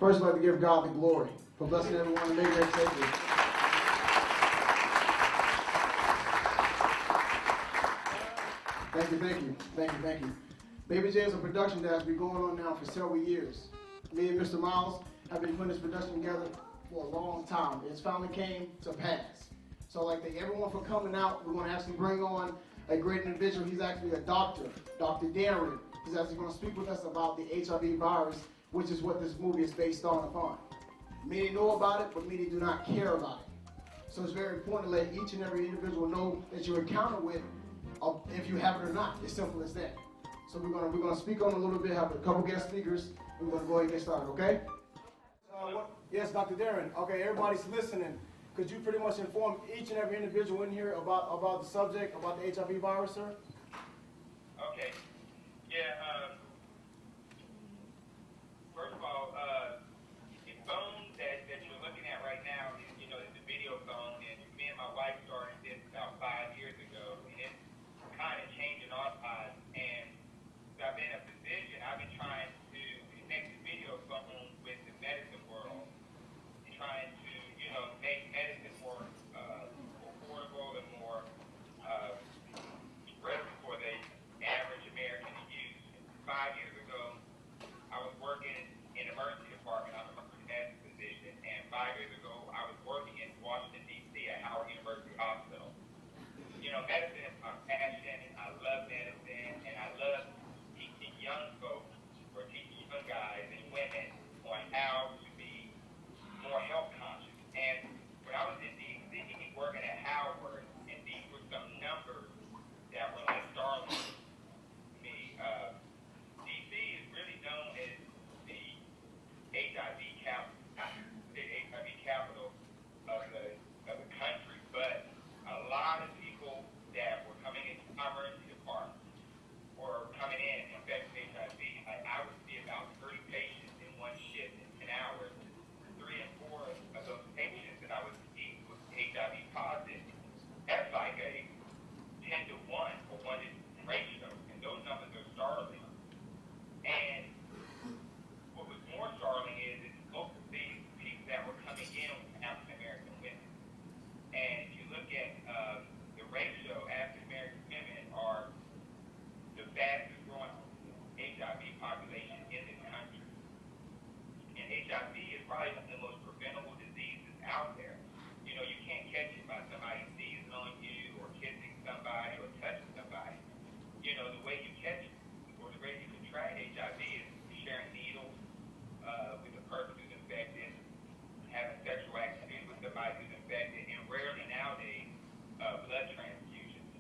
First, I'd like to give God the glory for blessing everyone and making it safely. Thank you. Baby J is a production that has been going on now for several years. Me and Mr. Miles have been putting this production together for a long time. It's finally came to pass. So I'd like to thank everyone for coming out. We're going to actually bring on a great individual. He's actually a doctor, Dr. Darren. He's actually going to speak with us about the HIV virus, which is what this movie is based upon. Many know about it, but many do not care about it. So it's very important to let each and every individual know that you encounter with if you have it or not. It's simple as that. So we're gonna speak on a little bit, have a couple guest speakers, and we're gonna go ahead and get started, okay? Yes, Dr. Darren. Okay, everybody's listening. Could you pretty much inform each and every individual in here about the subject, about the HIV virus, sir? Okay. Yeah, first of all, the phone that you're looking at right now is, it's a video phone, and me and my wife started this about 5 years ago, and it's kind of changing our lives. And I've been a physician. I've been trying to connect the video phone with the medicine world, and trying to, make medicine more affordable and more ready for the average American to use. 5 years ago, I was working in the emergency department. I'm an emergency medicine physician, and 5 years ago, I was working in Washington, D.C. at Howard University Hospital. Medicine is my passion, and I love medicine, and I love teaching young folks, or teaching young guys and women on how to be more health conscious. And when I was in D.C. working at Howard, and these were some numbers that were like startling to me. D.C. is really known as the HIV capital of the country, but a lot of people that were coming into our emergency department or coming in infected with HIV, I would see about 30 patients in one shift in 10 hours. 3 and 4 of those patients that I would see was HIV positive. That's like a 10 to 1 or 1 to ratio, and those numbers are startling. And what was more startling is most of these people that were coming in were African American women. And if you look at the ratio, African American women are the fastest growing HIV population in this country. And HIV is probably one of the most preventable diseases out there. You can't catch it by somebody sneezing on you or kissing somebody or touching somebody. The way you catch it or the way you contract HIV is sharing needles with a person who's infected, having sexual activity with somebody who's infected, and rarely nowadays blood transfusions.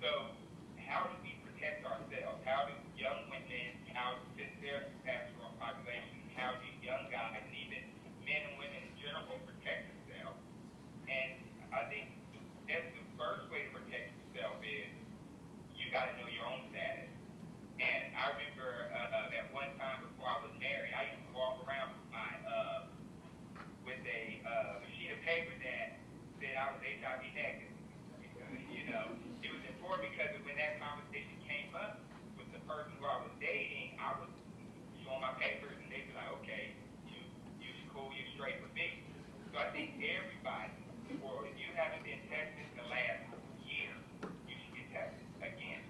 So how do we protect ourselves? How do young women, how since they're the fastest growing population, how do young guys and even men and women in general protect themselves? And I think that's the first way to protect yourself is you got to know your own status. And I remember at one time before I was married, I used to walk around with a sheet of paper that said I was HIV negative. It was important because when that conversation came up with the person who I was dating, I was showing my papers, and they'd be like, okay, you cool, you straight with me. So I think everybody, or if you haven't been tested in the last year, you should get tested again.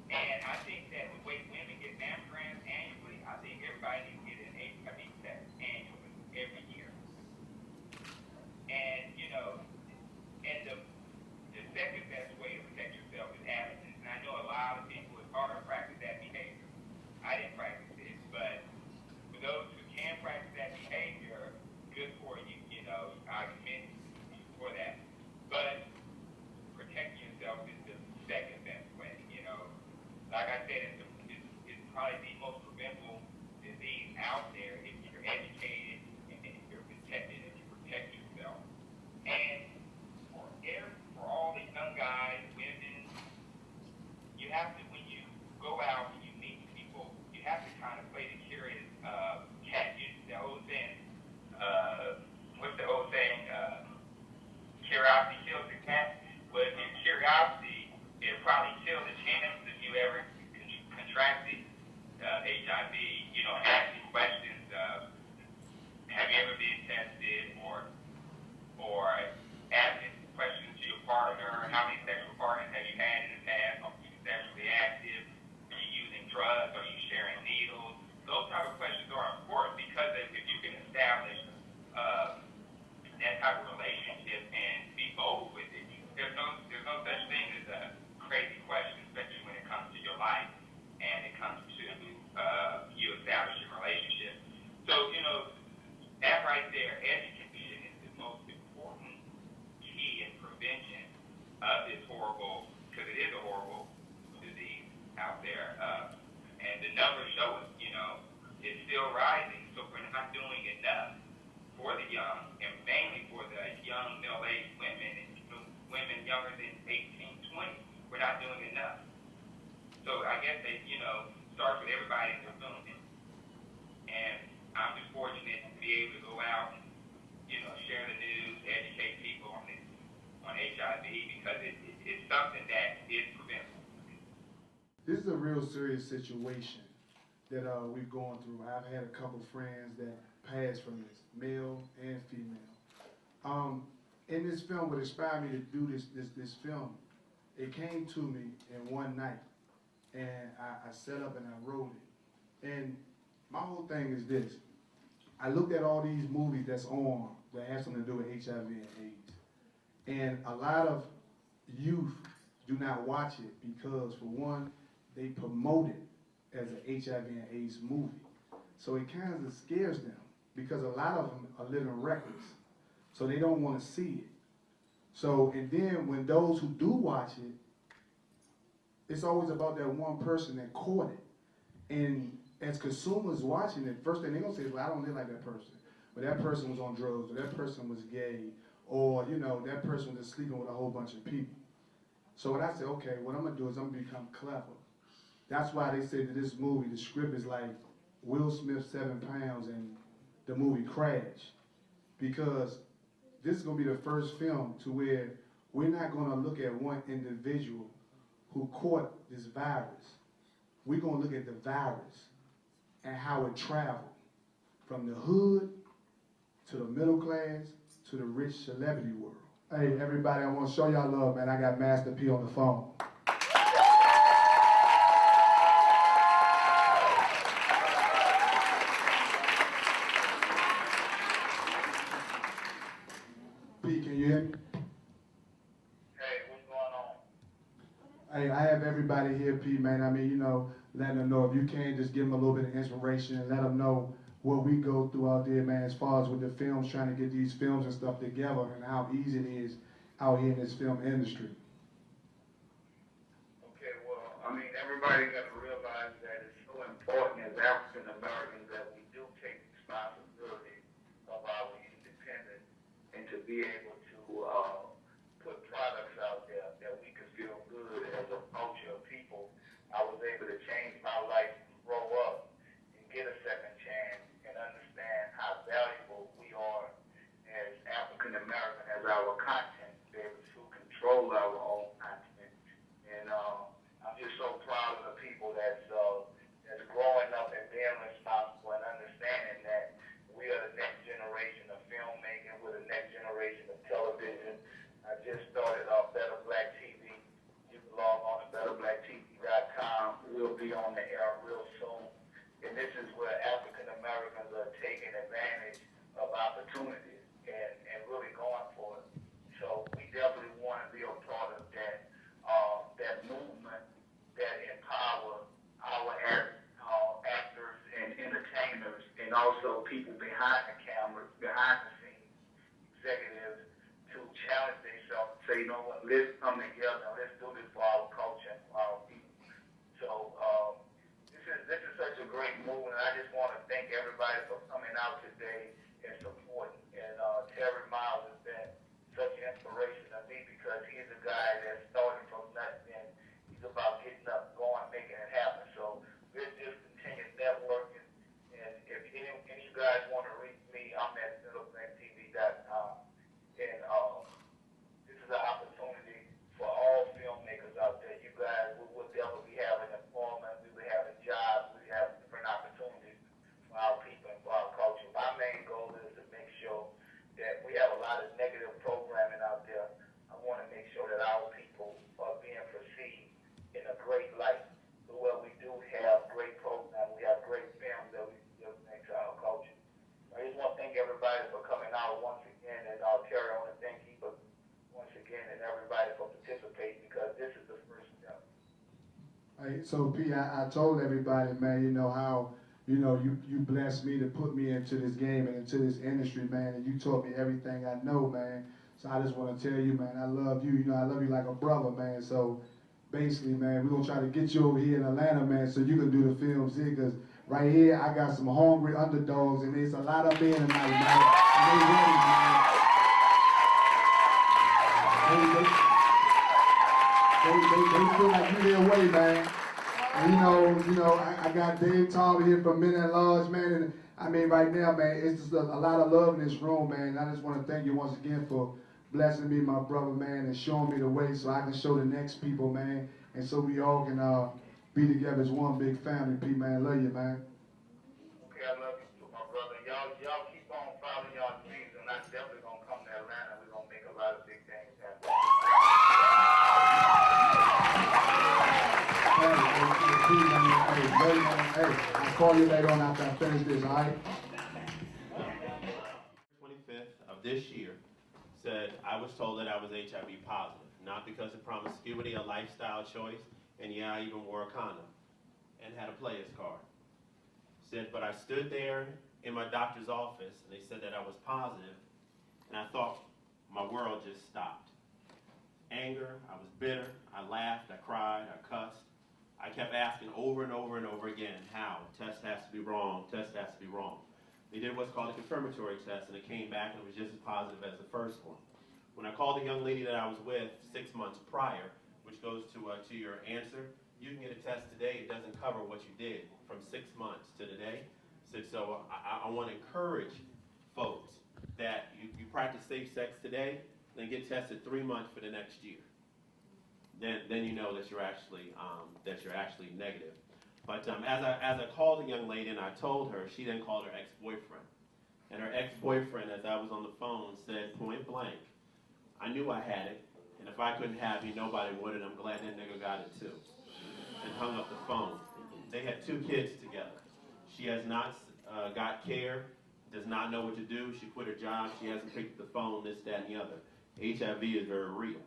And I think that the way women get mammograms annually, I think everybody needs to get an HIV test annually, every year. And, and the second best way to protect yourself is abstinence. And I know a lot of people it's hard to practice that behavior. I didn't practice it, but for those who can practice that behavior, good for you. I commend you for that. But numbers show us, it's still rising. So we're not doing enough for the young, and mainly for the young middle-aged women and women younger than 18, 20. We're not doing enough. So I guess it, starts with everybody in the community. And I'm just fortunate to be able to go out and, share the news, educate people on this, on HIV, because it's something that is preventable. This is a real serious situation that we've gone through. I've had a couple friends that passed from this, male and female. In this film, what inspired me to do this film, it came to me in one night, and I set up and I wrote it. And my whole thing is this. I looked at all these movies that's on that have something to do with HIV and AIDS. And a lot of youth do not watch it because, for one, they promote it as an HIV and AIDS movie. So it kind of scares them because a lot of them are living reckless. So they don't want to see it. So, and then when those who do watch it, it's always about that one person that caught it. And as consumers watching it, first thing they're going to say is, well, I don't live like that person. But that person was on drugs, or that person was gay, or, that person was just sleeping with a whole bunch of people. So when I said, okay, what I'm going to do is I'm going to become clever. That's why they say that this movie, the script is like Will Smith 7 pounds and the movie Crash. Because this is going to be the first film to where we're not going to look at one individual who caught this virus. We're going to look at the virus and how it traveled from the hood to the middle class to the rich celebrity world. Hey, everybody, I want to show y'all love, man. I got Master P on the phone. P, can you hear me? Hey, what's going on? Hey, I have everybody here, P, man. I mean, letting them know if you can, just give them a little bit of inspiration and let them know what we go through out there, man, as far as with the films, trying to get these films and stuff together and how easy it is out here in this film industry. Okay, well, everybody got to realize that it's so important as African Americans that we do take responsibility of our independence and to be able to put products out there that we can feel good as a culture of people. I was able to change my life, grow up, and get a second chance and understand how valuable we are as African American, as our content, to be able to control our own content. And I'm just so proud of the people that's growing up and being responsible and understanding that we are the next generation of filmmaking, we're the next generation of television. I just started off Better Black TV. You can log on to betterblacktv.com. We'll be on the air real soon. And this is where African Americans are taking advantage of opportunities and really going for it. So we definitely want to be a part of that movement that empower our actors and entertainers and also people behind the cameras, behind the scenes, executives, to challenge themselves and say, you know what, let's come together and let's do this for our culture and for our people. So this is such a great movement. I just want to thank everybody for coming out today and supporting. And Terry Miles has been such an inspiration to me because he's a guy that started from nothing and he's about getting up, going, making it happen. So let's just continue networking. And if any of you guys want to reach me, I'm at betterblacktv.com. And this is an opportunity for all filmmakers out there. You guys will definitely be having employment, we'll be having jobs, we'll be having different opportunities for our people and for our culture. My main goal is to make sure that we have a lot of negative programming out there. I want to make sure that our people are being perceived in a great light. So where we do have great programs, we have great films that we make to our culture. I just want to thank everybody for coming out once again, and Terry, I want to thank you for once again and everybody for participating because this is the first step. Hey, so P, I told everybody, man, how, you blessed me to put me into this game and into this industry, man, and you taught me everything I know, man. So I just want to tell you, man, I love you. I love you like a brother, man. So, basically, man, we're gonna try to get you over here in Atlanta, man, so you can do the films here, because right here, I got some hungry underdogs, and there's a lot of men tonight, man. And they ready, man. They feel like you their way, man. And you know, I got Dave Tom here from Men at Large, man, and I mean, right now, man, it's just a lot of love in this room, man. And I just want to thank you once again for blessing me, my brother, man, and showing me the way so I can show the next people, man, and so we all can be together as one big family, P, man. Love you, man. Okay, I love you too, my brother. Y'all keep on following y'all dreams, and I'm definitely gonna come to Atlanta. We're gonna make a lot of big things happen. Hey, I'll call you later on after I finish this, all right? 25th of this year said I was told that I was HIV positive, not because of promiscuity, a lifestyle choice, and yeah, I even wore a condom and had a player's card. Said, but I stood there in my doctor's office and they said that I was positive, and I thought my world just stopped. Anger, I was bitter, I laughed, I cried, I cussed. I kept asking over and over and over again, how? Test has to be wrong, test has to be wrong. They did what's called a confirmatory test, and it came back and it was just as positive as the first one. When I called the young lady that I was with 6 months prior, which goes to your answer, you can get a test today, it doesn't cover what you did from 6 months to today. So I want to encourage folks that you practice safe sex today, then get tested 3 months for the next year. Then you know that you're actually negative. But as I called the young lady and I told her, she then called her ex-boyfriend. And her ex-boyfriend, as I was on the phone, said point blank, I knew I had it, and if I couldn't have you, nobody would, and I'm glad that nigga got it too. And hung up the phone. They had 2 kids together. She has not got care, does not know what to do. She quit her job. She hasn't picked up the phone, this, that, and the other. HIV is very real.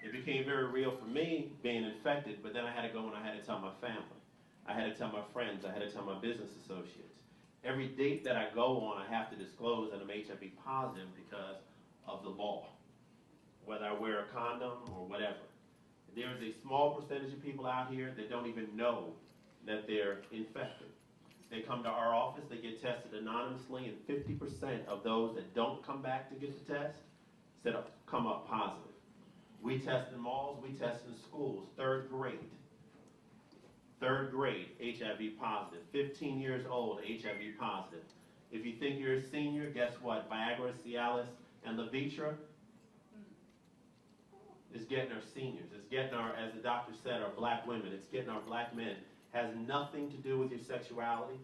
It became very real for me being infected, but then I had to go and I had to tell my family. I had to tell my friends. I had to tell my business associates. Every date that I go on, I have to disclose that I'm HIV positive because of the law, whether I wear a condom or whatever. There is a small percentage of people out here that don't even know that they're infected. They come to our office, they get tested anonymously, and 50% of those that don't come back to get the test come up positive. We test in malls, we test in schools, 3rd grade, HIV positive, 15 years old, HIV positive. If you think you're a senior, guess what? Viagra, Cialis, and Levitra is getting our seniors. It's getting our, as the doctor said, our black women. It's getting our black men. Has nothing to do with your sexuality,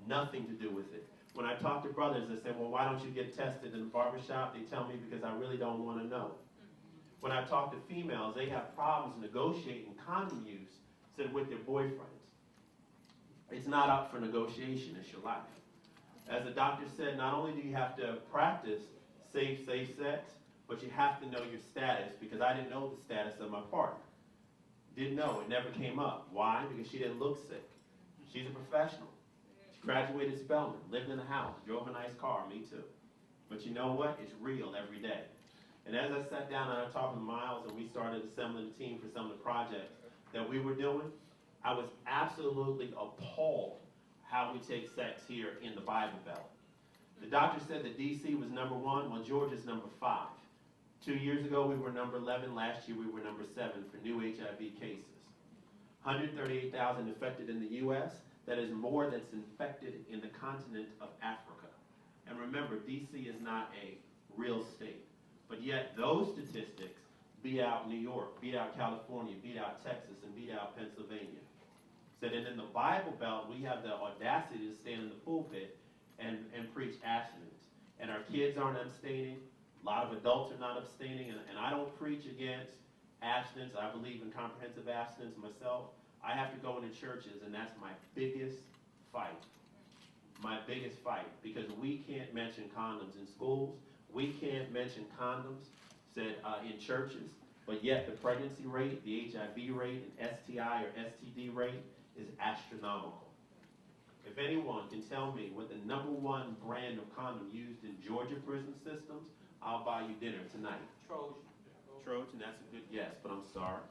nothing to do with it. When I talk to brothers, they say, well, why don't you get tested in the barbershop? They tell me because I really don't want to know. When I talk to females, they have problems negotiating condom use with their boyfriends. It's not up for negotiation, it's your life. As the doctor said, not only do you have to practice safe sex, but you have to know your status, because I didn't know the status of my partner. Didn't know, it never came up. Why? Because she didn't look sick. She's a professional. She graduated Spelman, lived in a house, drove a nice car, me too. But you know what? It's real every day. And as I sat down and I talked to Miles and we started assembling a team for some of the projects that we were doing, I was absolutely appalled how we take sex here in the Bible Belt. The doctor said that DC was #1, well, Georgia's #5. 2 years ago, we were number 11. Last year, we were number 7 for new HIV cases. 138,000 infected in the U.S. That is more that's infected in the continent of Africa. And remember, DC is not a real state. But yet, those statistics beat out New York, beat out California, beat out Texas, and beat out Pennsylvania. So then in the Bible Belt, we have the audacity to stand in the pulpit and preach abstinence. And our kids aren't abstaining. A lot of adults are not abstaining, and I don't preach against abstinence. I believe in comprehensive abstinence myself. I have to go into churches, and that's my biggest fight. My biggest fight, because we can't mention condoms in schools. We can't mention condoms in churches, but yet the pregnancy rate, the HIV rate, and STI or STD rate is astronomical. If anyone can tell me what the #1 brand of condom used in Georgia prison systems, I'll buy you dinner tonight. Trojan, that's a good guess, but I'm sorry.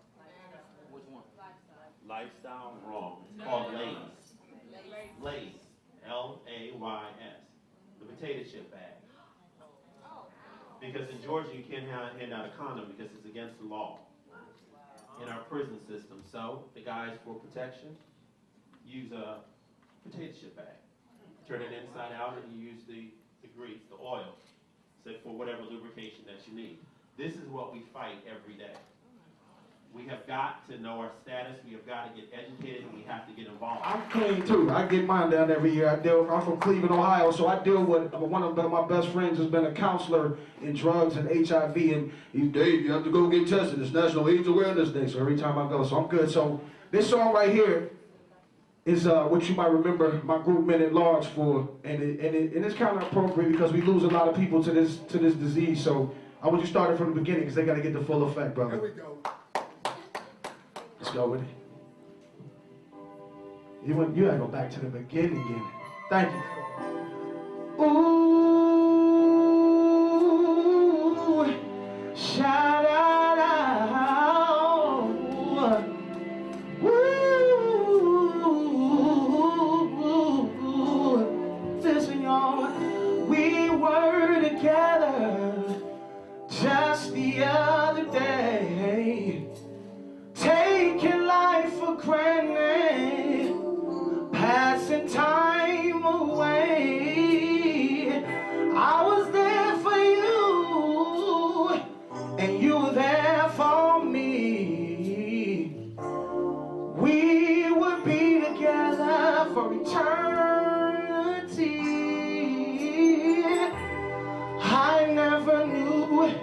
Lifestyle, wrong. It's called Lay's. Lay's. L-A-Y-S. The potato chip bag. Because in Georgia you can't hand out a condom because it's against the law in our prison system. So the guys, for protection, use a potato chip bag. Turn it inside out and you use the grease, the oil, so for whatever lubrication that you need. This is what we fight every day. We have got to know our status. We have got to get educated, and we have to get involved. I'm clean too. I get mine done every year. I'm from Cleveland, Ohio, so I deal with one of my best friends has been a counselor in drugs and HIV, and he's Dave, you have to go get tested. It's National AIDS Awareness Day, so every time I go, so I'm good. So this song right here is what you might remember my group Men at Large for, and it's kind of appropriate because we lose a lot of people to this disease. So I want you started from the beginning because they got to get the full effect, brother. Here we go. Let's go with it. You gotta go back to the beginning again. Thank you. Ooh, shout out. Ooh, listen, y'all. We were together just the other day. Taking life for granted, passing time away. I was there for you, and you were there for me. We would be together for eternity. I never knew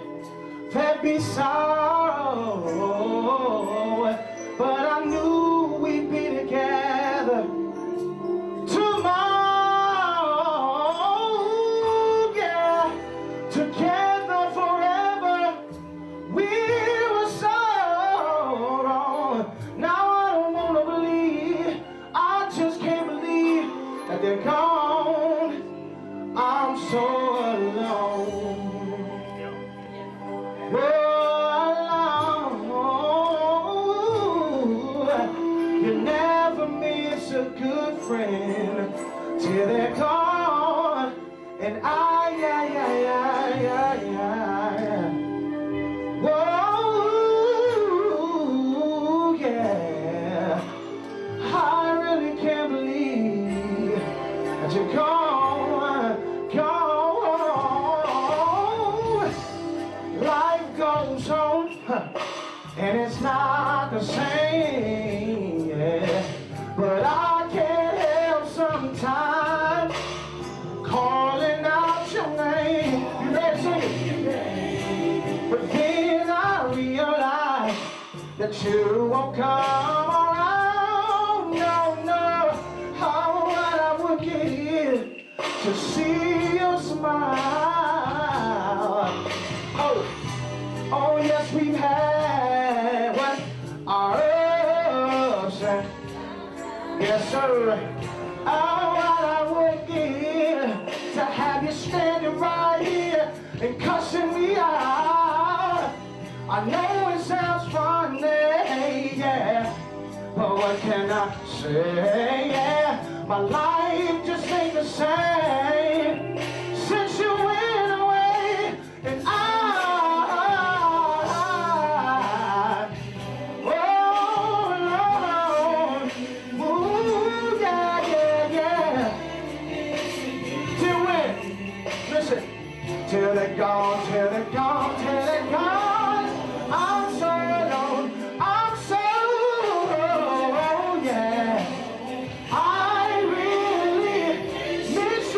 there'd be sorrow, but I knew we'd be together tomorrow, yeah, together forever. We were so wrong. Now I don't wanna believe, I just can't believe that they're gone. I'm so alone. You never miss a good friend till they're gone. And whoa, yeah. I really can't believe that you're gone, gone. Life goes on, and it's not the same, yeah. But I can't help sometimes calling out your name. You ready to sing it? But then I realize that you won't come around. No, no. How what I would give to see your smile. Oh, yes, we've had our ups. Yes, sir. Oh, what I would give to have you standing right here and cussing me out. I know it sounds funny, yeah, but what can I say? Yeah, my life just ain't the same since you went away, and till they're gone, till they're gone, till they're gone. I'm so alone, I'm so alone, yeah. I really miss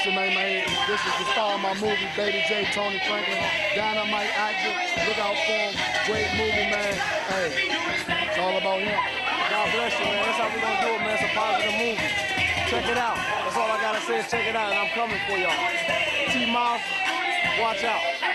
listen, man. This is the star of my movie, Baby J, Tony Franklin. Dynamite actor. Look out for him. Great movie, man. Hey, it's all about him. God bless you, man. That's how we're going to do it, man. It's a positive movie. Check it out. That's all I got to say is check it out, and I'm coming for y'all. T. Miles, watch out.